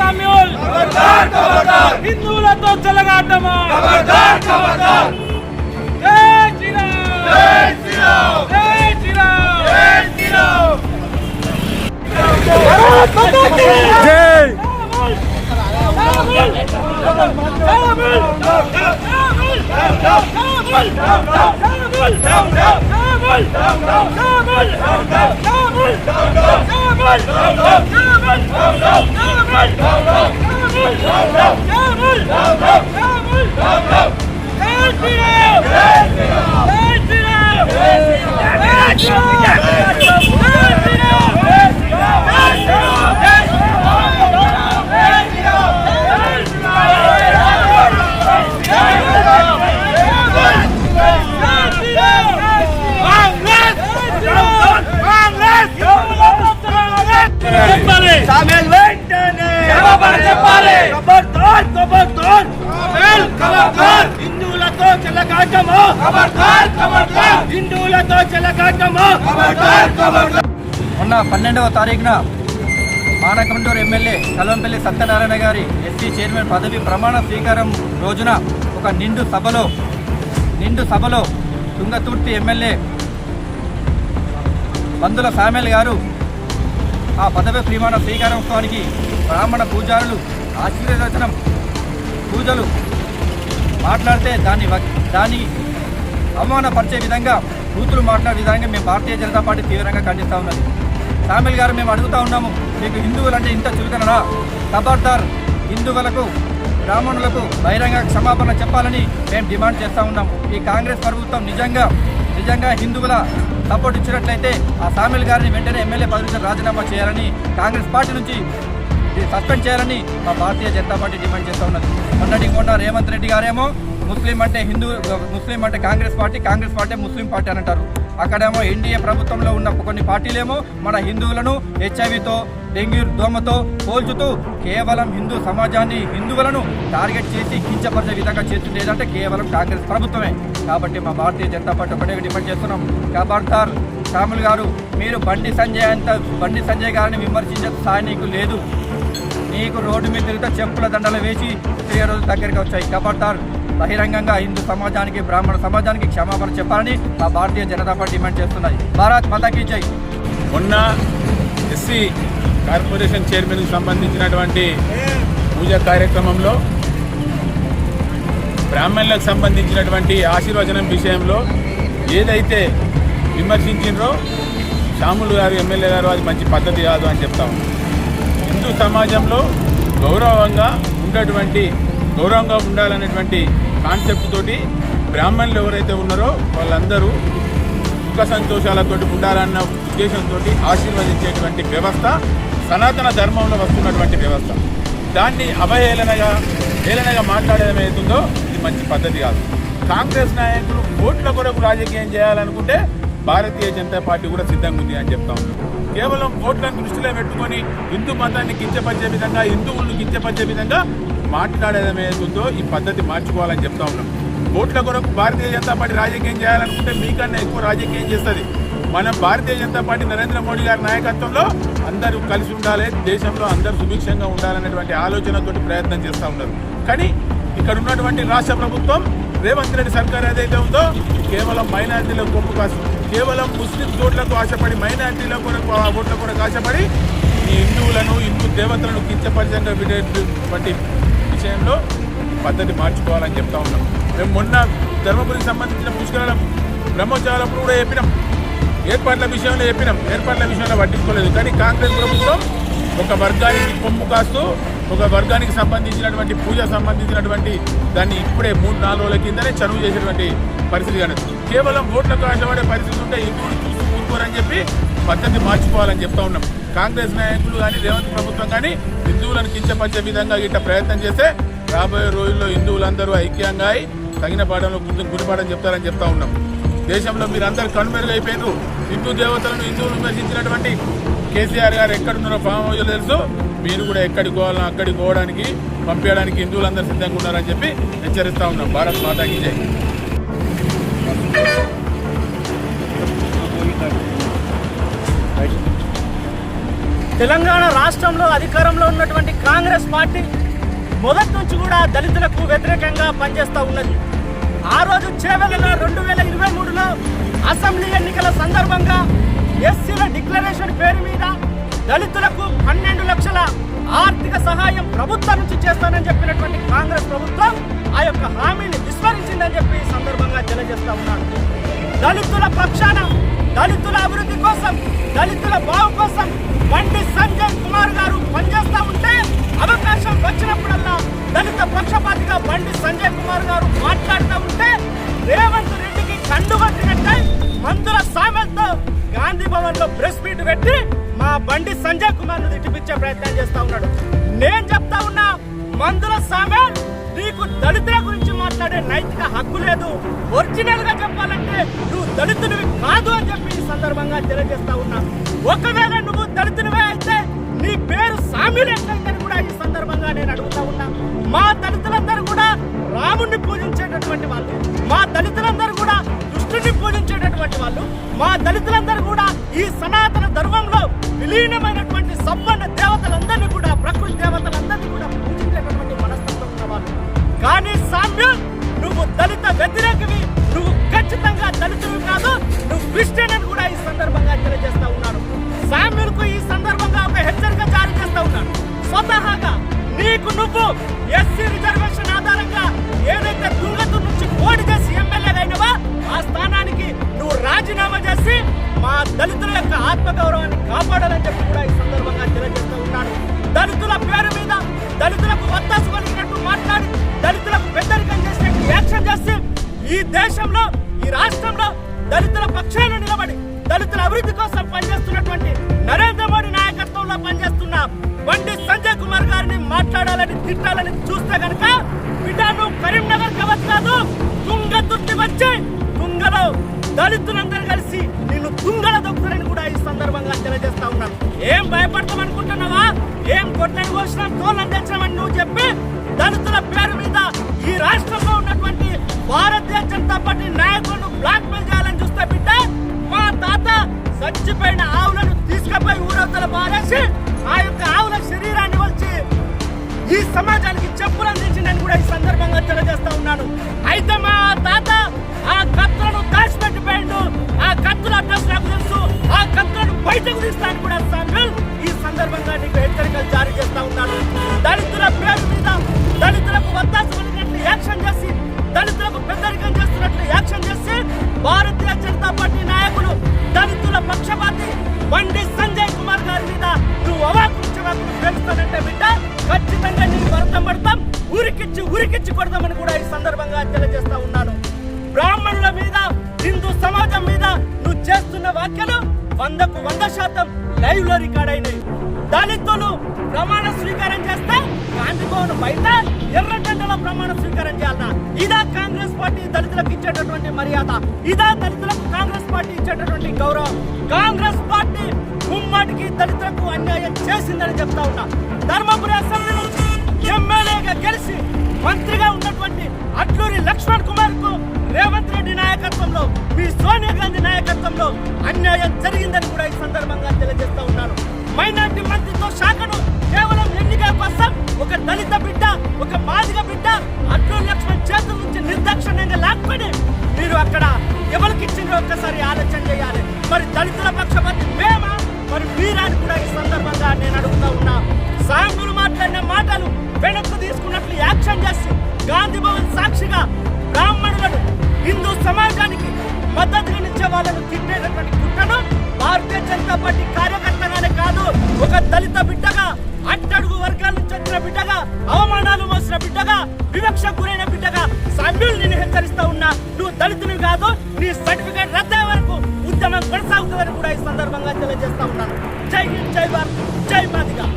Samuel హిందువులతో చెలగాటమా జై శ్రీరామ్ జై శ్రీరామ్ జై శ్రీరామ్ జై శ్రీరామ్ జై హిందువులతో చెలగాటమా హిందువులతో చెలగాటమా. మొన్న 12వ తారీఖున మానకొండూరు ఎమ్మెల్యే కల్వంపల్లి సత్యనారాయణ గారి ఎస్సీ చైర్మన్ పదవి ప్రమాణ స్వీకారం రోజున ఒక నిండు సభలో తుంగతుర్తి ఎమ్మెల్యే బంధుల సామ్యూల్ గారు ఆ పదవి ప్రమాణ స్వీకారోత్సవానికి బ్రాహ్మణ పూజారులు ఆశీర్వచనం పూజలు మాట్లాడితే దాన్ని అవమానపరిచే విధంగా కూతురు మాట్లాడే విధంగా మేము భారతీయ జనతా పార్టీ తీవ్రంగా ఖండిస్తూ ఉన్నది. సామ్యూల్ గారు మేము అడుగుతూ ఉన్నాము, మీకు హిందువులంటే ఇంత చులకనరా? ఖబర్దార్, హిందువులకు బ్రాహ్మణులకు బహిరంగ క్షమాపణ చెప్పాలని మేము డిమాండ్ చేస్తూ ఉన్నాము. ఈ కాంగ్రెస్ ప్రభుత్వం నిజంగా హిందువుల సపోర్ట్ ఇచ్చినట్లయితే ఆ సామ్యూల్ గారిని వెంటనే ఎమ్మెల్యే పదవి నుంచి రాజీనామా చేయాలని, కాంగ్రెస్ పార్టీ నుంచి సస్పెండ్ చేయాలని మా భారతీయ జనతా పార్టీ డిమాండ్ చేస్తూ ఉన్నది. మొన్న రేవంత్ రెడ్డి గారేమో ముస్లిం అంటే కాంగ్రెస్ పార్టీ ముస్లిం పార్టీ అని అంటారు. అక్కడేమో ఎన్డీఏ ప్రభుత్వంలో ఉన్న కొన్ని పార్టీలేమో మన హిందువులను హెచ్ఐవితో డెంగ్యూ దోమతో పోల్చుతూ కేవలం హిందూ సమాజాన్ని హిందువులను టార్గెట్ చేసి కించపరిచే విధంగా చేస్తుంది ఏదంటే కేవలం కాంగ్రెస్ ప్రభుత్వమే. కాబట్టి మా భారతీయ జనతా పార్టీ ఒకటే డిమాండ్ చేస్తున్నాం, ఖబర్దార్ సామ్యూల్ గారు, మీరు బండి సంజయ్ గారిని విమర్శించే స్థాయి నీకు లేదు. నీకు రోడ్డు మీద తిరిగితే చెప్పుల దండలు వేసి 3 రోజుల దగ్గరికి వచ్చాయి. ఖబర్దార్, బహిరంగంగా హిందూ సమాజానికి బ్రాహ్మణ సమాజానికి క్షమాపణ చెప్పాలని మా భారతీయ జనతా పార్టీ డిమాండ్ చేస్తున్నది. భారత్ మాతాకి జై. మొన్న ఎస్సీ కార్పొరేషన్ చైర్మన్కి సంబంధించినటువంటి పూజ కార్యక్రమంలో బ్రాహ్మణులకు సంబంధించినటువంటి ఆశీర్వచనం విషయంలో ఏదైతే విమర్శించినరో సామ్యూల్ గారు ఎమ్మెల్యే గారు అది మంచి పద్ధతి కాదు అని చెప్తాము. హిందూ సమాజంలో గౌరవంగా ఉండాలనేటువంటి కాన్సెప్ట్ తోటి బ్రాహ్మణులు ఎవరైతే ఉన్నారో వాళ్ళందరూ సుఖ సంతోషాలతో ఉండాలన్న ఉద్దేశంతో ఆశీర్వదించేటువంటి వ్యవస్థ సనాతన ధర్మంలో వస్తున్నటువంటి వ్యవస్థ. దాన్ని హేళనగా మాట్లాడడం ఏదైతుందో ఇది మంచి పద్ధతి కాదు. కాంగ్రెస్ నాయకులు ఓట్ల కొరకు రాజకీయం చేయాలనుకుంటే భారతీయ జనతా పార్టీ కూడా సిద్ధంగా ఉంది అని చెప్తా ఉన్నాం. కేవలం ఓట్లను దృష్టిలో పెట్టుకొని హిందూ మతాన్ని కించపరిచే విధంగా, హిందువులను కించపరిచే విధంగా మాట్లాడేది ఏదైతుందో ఈ పద్ధతి మార్చుకోవాలని చెప్తా ఉన్నాం. ఓట్ల కొరకు భారతీయ జనతా పార్టీ రాజకీయం చేయాలనుకుంటే మీకన్నా ఎక్కువ రాజకీయం చేస్తుంది. మనం భారతీయ జనతా పార్టీ నరేంద్ర మోడీ గారి నాయకత్వంలో అందరూ కలిసి ఉండాలి, దేశంలో అందరూ సుభిక్షంగా ఉండాలనేటువంటి ఆలోచనతో ప్రయత్నం చేస్తూ ఉన్నారు. కానీ ఇక్కడ ఉన్నటువంటి రాష్ట్ర ప్రభుత్వం రేవంత్ రెడ్డి సర్కార్ ఏదైతే ఉందో కేవలం మైనారిటీలకు కొమ్ము కాసు, కేవలం ముస్లిం ఓట్లకు ఆశపడి, మైనారిటీల కొరకు ఓట్ల కొరకు ఆశపడి ఈ హిందువులను, హిందూ దేవతలను కించపరిచంగా విడేటువంటి విషయంలో పద్ధతి మార్చుకోవాలని చెప్తా ఉన్నాం. మేము మొన్న ధర్మపురికి సంబంధించిన పుష్కరాల బ్రహ్మోత్సవాలప్పుడు కూడా ఏర్పాట్ల విషయంలో పట్టించుకోలేదు. కానీ కాంగ్రెస్ ప్రభుత్వం ఒక వర్గానికి కొమ్ము కాస్తూ ఒక వర్గానికి సంబంధించినటువంటి పూజ సంబంధించినటువంటి దాన్ని ఇప్పుడే 3-4 రోజుల కిందనే చనువు చేసేటువంటి పరిస్థితి కానీ కేవలం ఓట్లకు ఆశపడే పరిస్థితి ఉంటే హిందువులు చూస్తూ ఊరుకోరని చెప్పి పద్ధతి మార్చుకోవాలని చెప్తా ఉన్నాం. కాంగ్రెస్ నాయకులు కానీ రేవంత్ ప్రభుత్వం కానీ హిందువులను కించపరిచే విధంగా ఇట్లా ప్రయత్నం చేస్తే రాబోయే రోజుల్లో హిందువులందరూ ఐక్యంగా అయి తగిన పాఠంలో గురిపాఠం చెప్తారని చెప్తా ఉన్నాం. దేశంలో మీరందరూ కనుమరుగైపోయినారు. హిందూ దేవతలను హిందువులు విమర్శించినటువంటి కేసీఆర్ గారు ఎక్కడున్నారో ఫామ్ హౌస్లో తెలుసు. మీరు కూడా ఎక్కడికి పోవాలన్నా అక్కడికి పోవడానికి పంపించడానికి హిందువులందరూ సిద్ధంగా ఉన్నారని చెప్పి హెచ్చరిస్తూ ఉన్నాం. భారత్ మాతాకి జై. తెలంగాణ రాష్ట్రంలో అధికారంలో ఉన్నటువంటి కాంగ్రెస్ పార్టీ మొదటి నుంచి కూడా దళితులకు వ్యతిరేకంగా పనిచేస్తూ ఉన్నది. ఆ రోజు చేవెళ్లలో 2023లో అసెంబ్లీ ఎన్నికల సందర్భంగా ఎస్సీల డిక్లరేషన్ పేరు మీద దళితులకు 12 లక్షల ఆర్థిక సహాయం ప్రభుత్వం నుంచి చేస్తానని చెప్పినటువంటి కాంగ్రెస్ ప్రభుత్వం ఆ యొక్క హామీని విస్మరించిందని చెప్పి ఈ సందర్భంగా తెలియజేస్తా ఉన్నాను. దళితుల పక్షాన, దళితుల అభివృద్ధి కోసం, దళితుల బాగు కోసం బండి సంజయ్ కుమార్ గారు పనిచేస్తా ఉంటే అవకాశం వచ్చినప్పుడల్లా దళిత పక్షపాతిగా బండి సంజయ్ కుమార్ గారు మాట్లాడుతూ ఉంటే రేవంత్ రెడ్డికి కండుగట్టినట్టే మంత్రుల సామెలతో గాంధీ భవన్ లో ప్రెస్ మీట్ పెట్టి మా బండి సంజయ్ కుమార్ ను తిట్టిపించే ప్రయత్నం చేస్తా ఉన్నాడు. నేను చెప్తా ఉన్నా, మంత్రుల సామె నీకు దళితుల గురించి మాట్లాడే నైతిక హక్కు లేదు. ఒరిజినల్ గా చెప్పాలంటే నువ్వు దళితునివి కాదు అని చెప్పి ఈ సందర్భంగా తెలియజేస్తా ఉన్నా. ఒకవేళ నువ్వు దళితునివే అయితే నీ పేరు సామీలు ఎట్లయిందని కూడా ఈ సందర్భంగా నేను అడుగుతా ఉన్నా. మా దళితులందరూ కూడా రాముణ్ణి పూజించేటటువంటి వాళ్ళు, మా దళితులందరూ కూడా కృష్ణుని పూజించేటటువంటి వాళ్ళు, మా దళితులందరూ కూడా ఈ సనాతన ధర్మంలో విలీనమైనటువంటి సంపన్న దేవతలందరినీ కూడా, ప్రకృతి దేవతలందరినీ కూడా పూజించేటటువంటి మనస్తత్వం ఉన్న వాళ్ళు. కానీ సామ్యం, నువ్వు దళిత వ్యతిరేకవి, నువ్వు ఖచ్చితంగా దళితులు కాదు, నువ్వు క్రిస్టియన్ అని కూడా ఈ సందర్భంగా తెలియజేస్తా ఉన్నాను. సామ్యులకు ఈ సందర్భంగా ఒక హెచ్చరిక జారీ చేస్తా ఉన్నాను. స్వతహాగా నీకు నువ్వు ఎస్సీ రిజర్వేషన్ ఆధారంగా ఏదైతే తుంగతూరు నుంచి పోటీ చేసి ఎమ్మెల్యేగా అయినవా ఆ స్థానానికి నువ్వు రాజీనామా చేసి మా దళితుల యొక్క ఆత్మగౌరవాన్ని కాపాడాలని చెప్పి కూడా ఈ సందర్భంగా తెలియజేస్తూ ఉన్నాను. దళితుల పేరు మీద దళితులకు వత్తాసు కలిగినట్టు మాట్లాడి, దళితులకు పెద్దరికం చేసినట్టు యాక్షన్ చేసి ఈ దేశంలో, ఈ రాష్ట్రంలో దళితుల పక్షాన నిలబడి దళితుల అభివృద్ధి కోసం పనిచేస్తున్నటువంటి నరేంద్ర మోడీ నాయకత్వంలో పనిచేస్తున్న బండి సంజయ్ కుమార్ గారిని మాట్లాడాలని, తిట్టాలని చూస్తే కనుక బిడ్డ నువ్వు కరీంనగర్ కాదు, తుంగతుర్తి వచ్చి తుంగలో దళితులందరూ కలిసి నిన్ను తుంగల దొక్కుతారని కూడా ఈ సందర్భంగా తెలియజేస్తా ఉన్నాను. ఏం భయపడతాం అనుకుంటున్నావా? ఏం కొట్టని కోసినాం, తోళ్ళని తెచ్చామని నువ్వు చెప్పి దళితుల పేరు మీద ఈ రాష్ట్రంలో ఉన్నటువంటి భారతీయ జనతా పార్టీ నాయకులను బ్లాక్ మెయిల్ చేయాలని చూస్తే బిడ్డ, మా తాత చచ్చిపోయిన ఆవులను తీసుకుపోయి ఊరవతల పారేసి ఆ యొక్క ఆవుల శరీరాన్ని వచ్చి ఈ సమాజానికి చెప్పులు అందించిందని కూడా ఈ సందర్భంగా తెలియజేస్తా ఉన్నాను. అయితే మా తాత ఆ కత్తులను దాచిపెట్టిపోయిండు. ఆ కత్తుల అడ్రస్ నాకు తెలుసు. ఆ కత్తులను బయటకు తీస్తాను కూడా సామ్యుల్ ఈ సందర్భంగా నీకు హెచ్చరికలు జారీ చేస్తా ఉన్నాను. దళితుల పేరు మీద దళితులకు వత్తాసు కలిగినట్లు యాక్షన్ చేసి, దళితులకు పెద్దరికం చేస్తున్నట్లు యాక్షన్ చేసి భారతీయ జనతా పార్టీ నాయకులు దళితుల పక్షపాతి బండి సంజయ్ కుమార్ గారి మీద నువ్వు అవాకులు తెలుస్తానంటే బిడ్డ ఖచ్చితంగా నీకు భరతం పడతాం, ఉరికిచ్చి కొడతామని కూడా ఈ సందర్భంగా తెలియజేస్తా ఉన్నాను. బ్రాహ్మణుల మీద, హిందూ సమాజం మీద నువ్వు చేస్తున్న వ్యాఖ్యలు 100కు 100% లైవ్ లో రికార్డ్ అయినాయి. దళితులు ప్రమాణ స్వీకారం చేస్తే గాంధీభవన్ బయట ఎర్రగడ్డలో ప్రమాణ స్వీకారం చేయాలన్నా? ఇదా కాంగ్రెస్ పార్టీ దళితులకు ఇచ్చేటటువంటి మర్యాద? ఇదా దళితులకు కాంగ్రెస్ పార్టీ ఇచ్చేటటువంటి గౌరవం? కాంగ్రెస్ పార్టీ ముమ్మాటికి దళితులకు అన్యాయం చేసిందని చెప్తా ఉన్నా. ధర్మపురి అసెంబ్లీ నుంచి ఎమ్మెల్యేగా గెలిచి మంత్రిగా ఉన్నటువంటి అట్లూరి లక్ష్మణ్ కుమార్ కు రేవంత్ రెడ్డి నాయకత్వంలో, మీ సోనియా గాంధీ నాయకత్వంలో అన్యాయం జరిగిందని కూడా ఈ సందర్భంగా తెలియజేస్తా ఉన్నాను. మైనార్టీ మంత్రిత్వ శాఖను కేవలం ఎన్నికల కోసం ఒక దళిత బిడ్డ, ఒక మాదిగ బిడ్డ అట్లూరి లక్ష్మణ్ చేతుల నుంచి నిర్దాక్షిణ్యంగా లాక్కొని మీరు అక్కడ ఎవరికి ఇచ్చిండ్రో ఒక్కసారి ఆలోచన చేయాలి. మరి దళితుల పక్షపాతి మేమా, మరి మీరాని కూడా ఈ సందర్భంగా నేను అడుగుతా ఉన్నా. సాంగులు మాట్లాడిన మాటలు వెనక్కు తీసుకున్నట్లు యాక్షన్ చేసి గాంధీ భవన్ సాక్షిగా బ్రాహ్మణులను, హిందూ సమాజానికి మద్దతుగా నిలిచే వాళ్ళను తిట్టేటటువంటి కుట్రను భారతీయ జనతా పార్టీ కార్యకర్తగానే కాదు, ఒక దళిత బిడ్డగా, అట్టడుగు వర్గాల నుంచి వచ్చిన బిడ్డగా, అవమానాలు మోసిన బిడ్డగా, వివక్షకు గురైన బిడ్డగా సభ్యులు నేను హెచ్చరిస్తా ఉన్నా. నువ్వు దళితుని కాదు, నీ సర్టిఫికేట్ రద్దయ్యే వరకు ఉద్యమం కొనసాగుతుందని కూడా ఈ సందర్భంగా తెలియజేస్తా ఉన్నాను. జై హింద్, జై భారత్, జై మాదిగా.